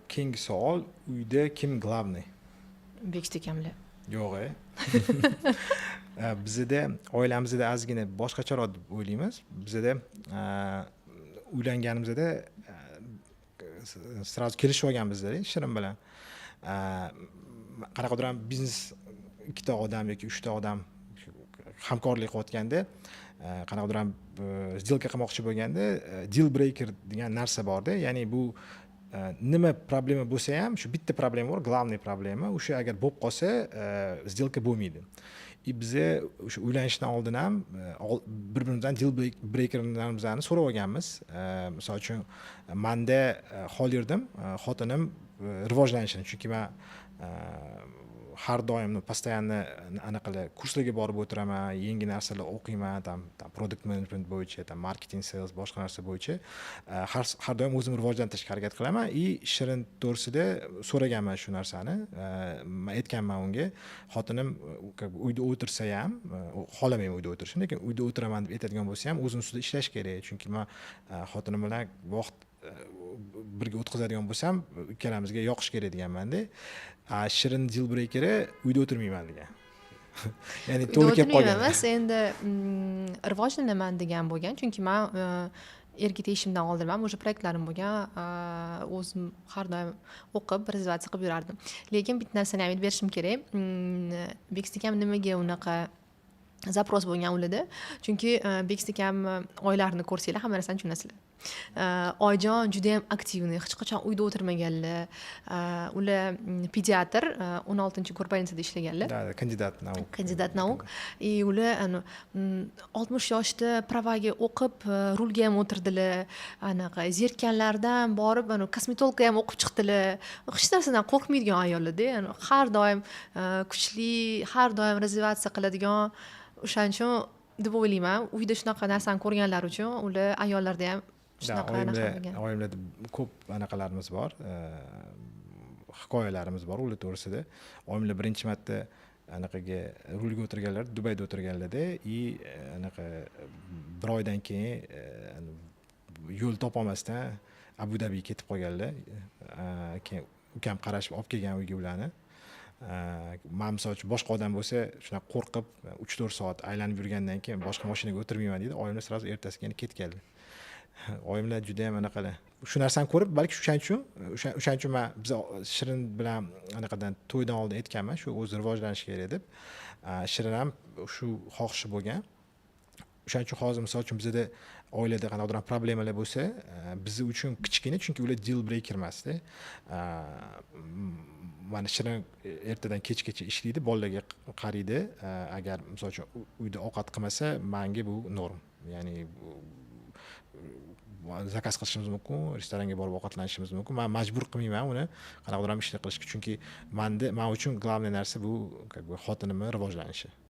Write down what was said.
Keyingi savol, uyda kim главный? Beksit akamlar. Yo'q. Bizda oilamizda ozgina boshqacharoq deb o'ylaymiz. Bizda uylanganimizda sразу kelishib olganmizda Shirin bilan. Qanaqadir ham biznes ikkita odam yoki uchta odam hamkorlik qilayotganda, qanaqadir ham сделка qilmoqchi bo'lganda deal breaker degan narsa borda. Ya'ni bu nima problema bo'lsa ham, shu bitta problema bor, главный problema. O'sha agar bo'lib qolsa, сделка bo'lmaydi. Bize o'sha uylanishdan oldin ham bir-birimizdan deal breakerlarimizni so'rab olganmiz. Misol uchun menda xohlardim xotinim rivojlanishini, chunki men har doim постоянно anaqalar kurslarga borib o'tiraman, yangi narsalar o'qiyman, tam product management bo'yicha, tam marketing, sales, boshqa narsa bo'yicha har doim o'zimni rivojlantirishga harakat qilaman. Shirin to'g'risida so'raganman shu narsani. Men aytganman unga, xotinim uyda o'tirsa ham, xohlamayman uyda o'tirishni, lekin uyda o'tiraman deb aytadigan bo'lsa ham o'zim ustida ishlash kerak, chunki men xotinim bilan vaqt birga o'tkazadigan bo'lsam, ikkalamizga yoqish kerak deganman-da. Shirin deal breakeri uyda o'tirmayman degan. Ya'ni to'g'ri kelib qolgan. Emas, endi rivojlanaman degan bo'lgan, chunki men erga tegishimdan oldin ham o'sha proyektlarim bo'lgan, o'zim har doim o'qib, razviyatsiya qilib yurardim. Lekin bitta narsani aytib berishim kerak. Beksit akam nimaga unaqa zaпрос bo'lgan ularda? Chunki Beksit akam oylarini ko'rsanglar, hamma narsani tushunasizlar. Oyjon juda ham aktivniy, hech qachon uyda o'tirmaganlar. Ular pediatr, 16-korporatsiyada ishlaganlar. Da, kandidat nauk. Ular 60 yoshda pravaga o'qib, rulga ham o'tirdilar. Anaqa zerikkanlardan borib, kosmetologga ham o'qib chiqdilar. Hech narsadan qo'rqmaydigan ayollar-da. Har doim kuchli, har doim razviyatsiya qiladigan. O'shaning uchun deb o'ylayman, uyda shunaqa narsani ko'rganlar uchun ular ayollarda ham shunaqa oyimlarda ko'p anaqalarimiz bor, hikoyalarimiz bor ular to'g'risida. Oyimlar birinchi marta anaqaga rulga o'tirganlar, Dubayda o'tirganlarda, anaqa bir oydan keyin yo'l topolmasdan Abu Dhabiga ketib qolganlar. Keyin ukam qarashib olib kelgan uyga ularni. Men misol uchun boshqa odam bo'lsa, shunaqa qo'rqib 3-4 soat aylanib yurgandan keyin boshqa mashinaga o'tirmayman deydi. Oyimlar sразу ertasiga ketganlar. Oyimlar juda ham anaqalar. Shu narsani ko'rib, balki o'shaning uchun men biz Shirin bilan anaqadan to'ydan oldin aytganman, shu o'zi rivojlanish kerak deb. Shirin ham shu xohishi bo'lgan. O'shaning uchun hozir misol uchun bizda oilada qanaqadir problemalar bo'lsa, biz uchun kichkina, chunki ular deal breaker emasda. Mana Shirin ertadan kechgacha ishlaydi, bolalarga qaraydi. Agar misol uchun uyda ovqat qilmasa, menga bu norm. Ya'ni zakaz qilishimiz mumkin, restoranga borib ovqatlanishimiz mumkin. Men majbur qilmayman uni qanaqadir ishlar qilishga, chunki men uchun главный narsa bu xotinimning rivojlanishi.